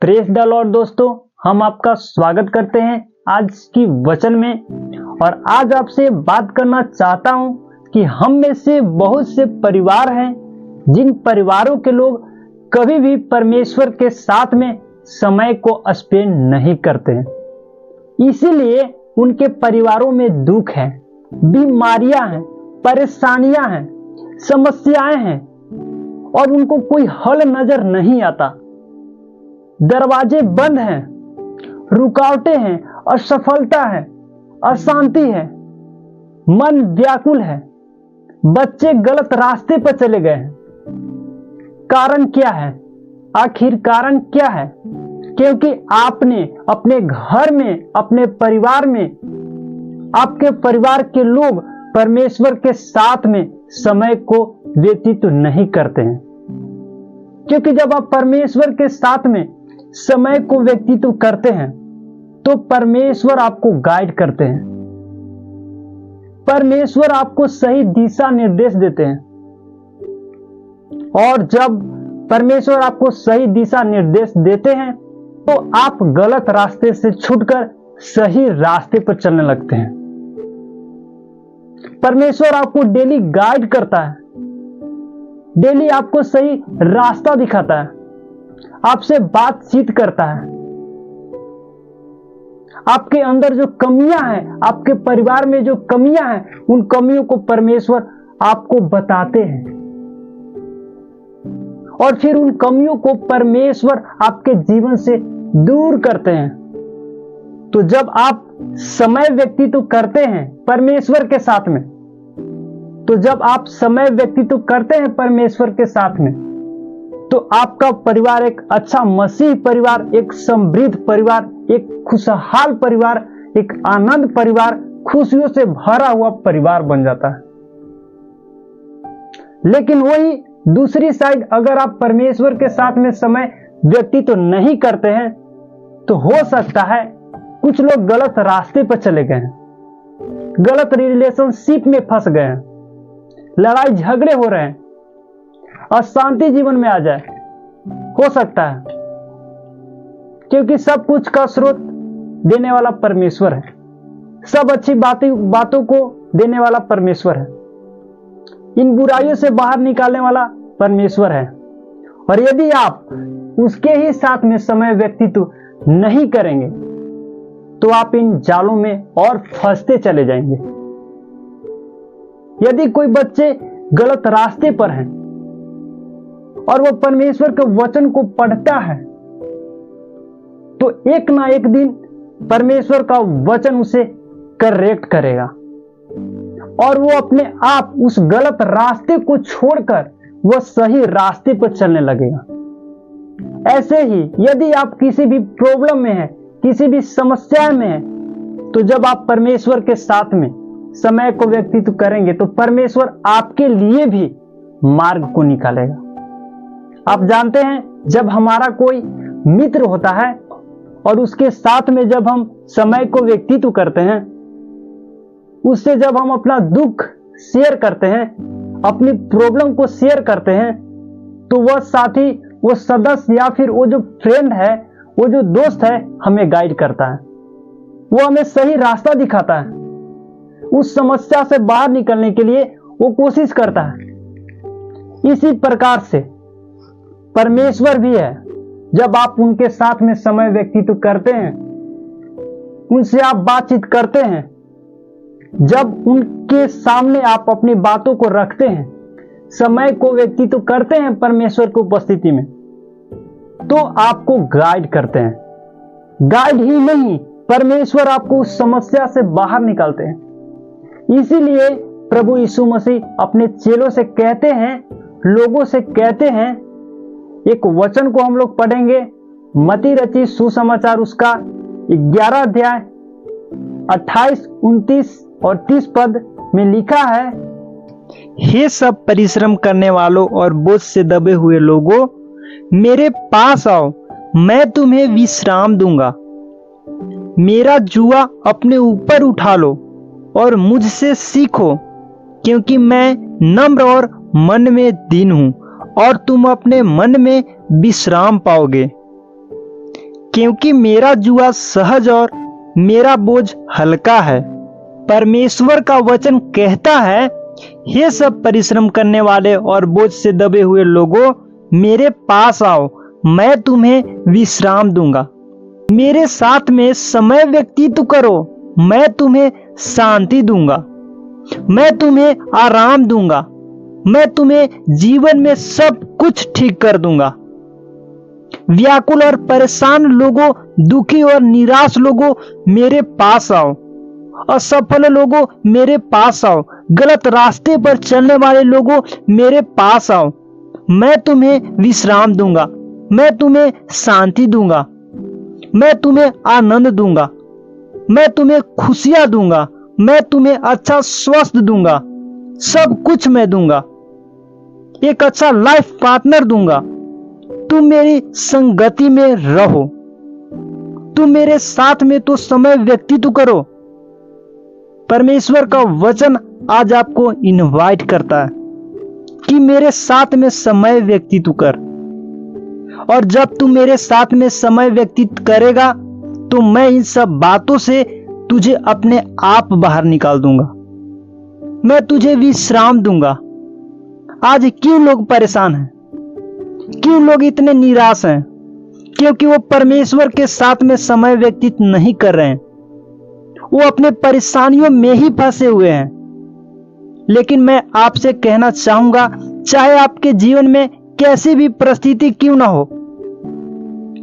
Praise the Lord दोस्तों, हम आपका स्वागत करते हैं आज की वचन में। और आज आपसे बात करना चाहता हूं कि हम में से बहुत से परिवार हैं जिन परिवारों के लोग कभी भी परमेश्वर के साथ में समय को स्पेंड नहीं करते हैं। इसीलिए उनके परिवारों में दुख है, बीमारियां हैं, परेशानियां हैं, समस्याएं हैं और उनको कोई हल नजर नहीं आता। दरवाजे बंद हैं, रुकावटें हैं, असफलता है, अशांति है, मन व्याकुल है, बच्चे गलत रास्ते पर चले गए हैं। कारण क्या है? आखिर कारण क्या है? क्योंकि आपने अपने घर में, अपने परिवार में, आपके परिवार के लोग परमेश्वर के साथ में समय को व्यतीत नहीं करते हैं। क्योंकि जब आप परमेश्वर के साथ में समय को व्यतीत करते हैं तो परमेश्वर आपको गाइड करते हैं, परमेश्वर आपको सही दिशा निर्देश देते हैं। और जब परमेश्वर आपको सही दिशा निर्देश देते हैं तो आप गलत रास्ते से छूटकर सही रास्ते पर चलने लगते हैं। परमेश्वर आपको डेली गाइड करता है, डेली आपको सही रास्ता दिखाता है, आपसे बातचीत करता है। आपके अंदर जो कमियां हैं, आपके परिवार में जो कमियां हैं, उन कमियों को परमेश्वर आपको बताते हैं और फिर उन कमियों को परमेश्वर आपके जीवन से दूर करते हैं। तो जब आप समय व्यतीत करते हैं परमेश्वर के साथ में, तो जब आप समय व्यतीत करते हैं परमेश्वर के साथ में, तो आपका परिवार एक अच्छा मसीह परिवार, एक समृद्ध परिवार, एक खुशहाल परिवार, एक आनंद परिवार, खुशियों से भरा हुआ परिवार बन जाता है। लेकिन वही दूसरी साइड, अगर आप परमेश्वर के साथ में समय व्यतीत नहीं करते हैं तो हो सकता है कुछ लोग गलत रास्ते पर चले गए हैं, गलत रिलेशनशिप में फंस गए हैं, लड़ाई झगड़े हो रहे हैं, अशांति जीवन में आ जाए। हो सकता है क्योंकि सब कुछ का स्रोत देने वाला परमेश्वर है, सब अच्छी बातों को देने वाला परमेश्वर है, इन बुराइयों से बाहर निकालने वाला परमेश्वर है। और यदि आप उसके ही साथ में समय व्यतीत नहीं करेंगे तो आप इन जालों में और फंसते चले जाएंगे। यदि कोई बच्चे गलत रास्ते पर हैं और वो परमेश्वर के वचन को पढ़ता है तो एक ना एक दिन परमेश्वर का वचन उसे करेक्ट करेगा और वो अपने आप उस गलत रास्ते को छोड़कर वो सही रास्ते पर चलने लगेगा। ऐसे ही यदि आप किसी भी प्रॉब्लम में हैं, किसी भी समस्या में हैं, तो जब आप परमेश्वर के साथ में समय को व्यतीत करेंगे तो परमेश्वर आपके लिए भी मार्ग को निकालेगा। आप जानते हैं, जब हमारा कोई मित्र होता है और उसके साथ में जब हम समय को व्यतीत करते हैं, उससे जब हम अपना दुख शेयर करते हैं, अपनी प्रॉब्लम को शेयर करते हैं, तो वह साथी, वो सदस्य या फिर वो जो फ्रेंड है, वो जो दोस्त है, हमें गाइड करता है, वो हमें सही रास्ता दिखाता है, उस समस्या से बाहर निकलने के लिए वो कोशिश करता है। इसी प्रकार से परमेश्वर भी है। जब आप उनके साथ में समय व्यतीत करते हैं, उनसे आप बातचीत करते हैं, जब उनके सामने आप अपनी बातों को रखते हैं, समय को व्यतीत करते हैं परमेश्वर की उपस्थिति में, तो आपको गाइड करते हैं। गाइड ही नहीं, परमेश्वर आपको उस समस्या से बाहर निकालते हैं। इसीलिए प्रभु यीशु मसीह अपने चेलों से कहते हैं, लोगों से कहते हैं, एक वचन को हम लोग पढ़ेंगे, मत्ती रचित सुसमाचार उसका 11 अध्याय 28, 29 और 30 पद में लिखा है, हे सब परिश्रम करने वालों और बोझ से दबे हुए लोगों, मेरे पास आओ, मैं तुम्हें विश्राम दूंगा। मेरा जुआ अपने ऊपर उठा लो और मुझसे सीखो, क्योंकि मैं नम्र और मन में दीन हूं और तुम अपने मन में विश्राम पाओगे। क्योंकि मेरा जुआ सहज और मेरा बोझ हल्का है। परमेश्वर का वचन कहता है, हे सब परिश्रम करने वाले और बोझ से दबे हुए लोगों, मेरे पास आओ, मैं तुम्हें विश्राम दूंगा। मेरे साथ में समय व्यतीत करो, मैं तुम्हें शांति दूंगा। मैं तुम्हें आराम दूंगा। मैं तुम्हें जीवन में सब कुछ ठीक कर दूंगा। व्याकुल और परेशान लोगों, दुखी और निराश लोगों, मेरे पास आओ। असफल लोगों, मेरे पास आओ। गलत रास्ते पर चलने वाले लोगों, मेरे पास आओ। मैं तुम्हें विश्राम दूंगा। मैं तुम्हें शांति दूंगा। मैं तुम्हें आनंद दूंगा। मैं तुम्हें खुशियां दूंगा। मैं तुम्हें अच्छा स्वास्थ्य दूंगा। सब कुछ मैं दूंगा। एक अच्छा लाइफ पार्टनर दूंगा। तुम मेरी संगति में रहो। तुम मेरे साथ में तो समय व्यतीत करो। परमेश्वर का वचन आज आपको इनवाइट करता है कि मेरे साथ में समय व्यतीत कर। और जब तू मेरे साथ में समय व्यतीत करेगा तो मैं इन सब बातों से तुझे अपने आप बाहर निकाल दूंगा। मैं तुझे विश्राम दूंगा। आज क्यों लोग परेशान हैं? क्यों लोग इतने निराश हैं? क्योंकि वो परमेश्वर के साथ में समय व्यतीत नहीं कर रहे हैं। वो अपने परेशानियों में ही फंसे हुए हैं। लेकिन मैं आपसे कहना चाहूंगा, चाहे आपके जीवन में कैसी भी परिस्थिति क्यों ना हो,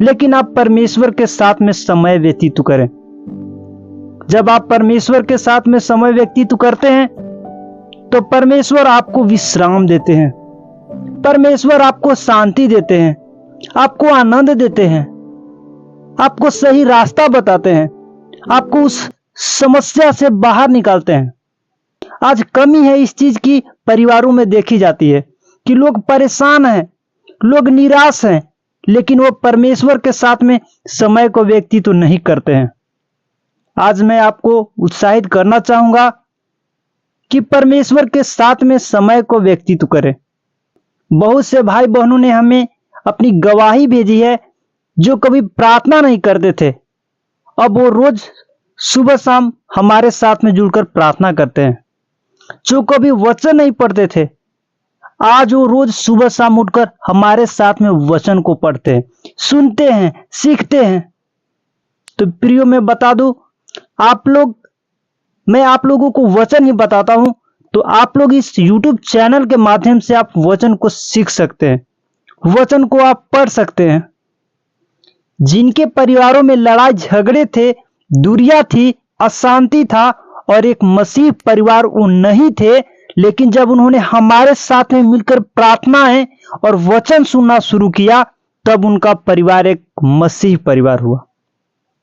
लेकिन आप परमेश्वर के साथ में समय व्यतीत करें। जब आप परमेश्वर के साथ में समय व्यतीत करते हैं तो परमेश्वर आपको विश्राम देते हैं। परमेश्वर आपको शांति देते हैं, आपको आनंद देते हैं, आपको सही रास्ता बताते हैं, आपको उस समस्या से बाहर निकालते हैं। आज कमी है इस चीज की, परिवारों में देखी जाती है कि लोग परेशान हैं, लोग निराश हैं, लेकिन वो परमेश्वर के साथ में समय को व्यतीत नहीं करते हैं। आज मैं आपको उत्साहित करना चाहूंगा कि परमेश्वर के साथ में समय को व्यतीत करें। बहुत से भाई बहनों ने हमें अपनी गवाही भेजी है जो कभी प्रार्थना नहीं करते थे, अब वो रोज सुबह शाम हमारे साथ में जुड़कर प्रार्थना करते हैं। जो कभी वचन नहीं पढ़ते थे, आज वो रोज सुबह शाम उठकर हमारे साथ में वचन को पढ़ते हैं, सुनते हैं, सीखते हैं। तो प्रियो, मैं बता दूं, मैं आप लोगों को वचन ही बताता हूं, तो आप लोग इस YouTube चैनल के माध्यम से आप वचन को सीख सकते हैं, वचन को आप पढ़ सकते हैं। जिनके परिवारों में लड़ाई झगड़े थे, दूरियां थी, अशांति था और एक मसीह परिवार वो नहीं थे, लेकिन जब उन्होंने हमारे साथ में मिलकर प्रार्थनाएं और वचन सुनना शुरू किया, तब उनका परिवार एक मसीह परिवार हुआ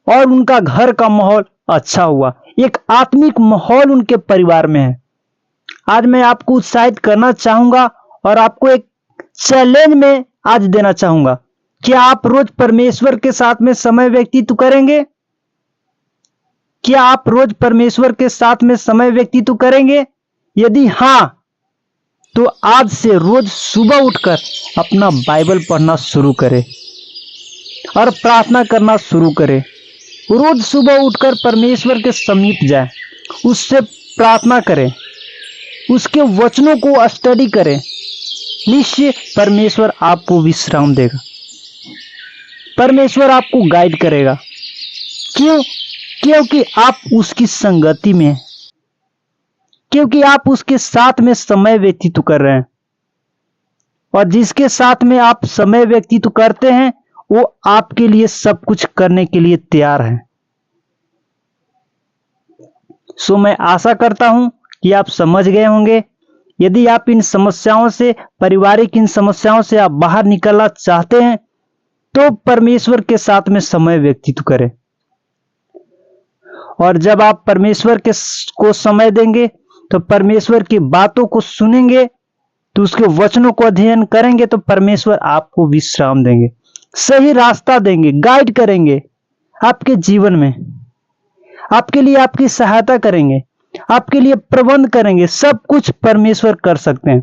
और उनका घर का माहौल अच्छा हुआ। एक आत्मिक माहौल उनके परिवार में है। आज मैं आपको उत्साहित करना चाहूंगा और आपको एक चैलेंज में आज देना चाहूंगा कि आप रोज परमेश्वर के साथ में समय व्यतीत करेंगे? क्या आप रोज परमेश्वर के साथ में समय व्यतीत करेंगे? यदि हां, तो आज से रोज सुबह उठकर अपना बाइबल पढ़ना शुरू करें और प्रार्थना करना शुरू करें। रोज सुबह उठकर परमेश्वर के समीप जाएं, उससे प्रार्थना करें, उसके वचनों को स्टडी करें। निश्चय परमेश्वर आपको विश्राम देगा, परमेश्वर आपको गाइड करेगा। क्यों? क्योंकि आप उसकी संगति में हैं, क्योंकि आप उसके साथ में समय व्यतीत कर रहे हैं। और जिसके साथ में आप समय व्यतीत करते हैं, वो आपके लिए सब कुछ करने के लिए तैयार है। सो मैं आशा करता हूं कि आप समझ गए होंगे। यदि आप इन समस्याओं से, पारिवारिक इन समस्याओं से आप बाहर निकलना चाहते हैं, तो परमेश्वर के साथ में समय व्यतीत करें। और जब आप परमेश्वर को समय देंगे, तो परमेश्वर की बातों को सुनेंगे, तो उसके वचनों को अध्ययन करेंगे, तो परमेश्वर आपको विश्राम देंगे, सही रास्ता देंगे, गाइड करेंगे आपके जीवन में, आपके लिए आपकी सहायता करेंगे, आपके लिए प्रबंध करेंगे। सब कुछ परमेश्वर कर सकते हैं।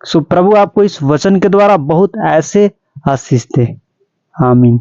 सो प्रभु आपको इस वचन के द्वारा बहुत ऐसे आशीष दे। आमीन।